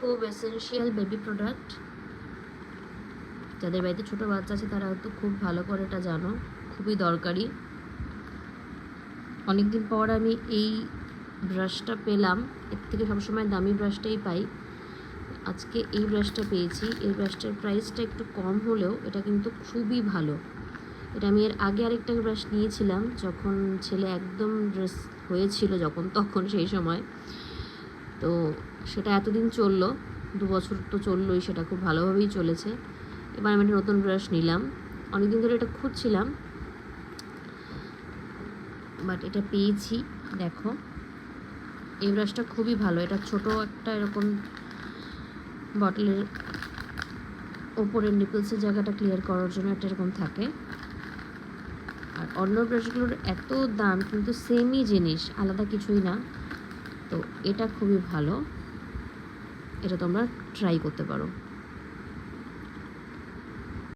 খুব essential baby product. যাদের বাড়িতে ছোটো বাচ্চা আছে তারা হয়তো খুব ভালো করে এটা জানো, খুবই দরকারি। অনেকদিন পর আমি এই ব্রাশটা পেলাম, এর থেকে সবসময় দামি ব্রাশটাই পাই, আজকে এই ব্রাশটা পেয়েছি। এই ব্রাশটার প্রাইসটা একটু কম হলেও এটা কিন্তু খুবই ভালো। এটা আমি এর আগে আরেকটা ব্রাশ নিয়েছিলাম যখন ছেলে একদম ড্রেস হয়েছিল, যখন তখন সেই সময়, তো সেটা এতদিন চললো, 2 বছর তো চললোই, সেটা খুব ভালোভাবেই চলেছে। এবার আমি একটা নতুন ব্রাশ নিলাম, অনেকদিন ধরে এটা খুঁজছিলাম, বাট এটা পেয়েছি। দেখো এই ব্রাশটা খুবই ভালো। এটা ছোট একটা এরকম বটলের ওপরের নিপলসের জায়গাটা ক্লিয়ার করার জন্য একটা এরকম থাকে। আর অন্য ব্রাশগুলোর এত দাম, কিন্তু সেমই জিনিস, আলাদা কিছুই না। তো এটা খুবই ভালো, এটা তোমরা ট্রাই করতে পারো।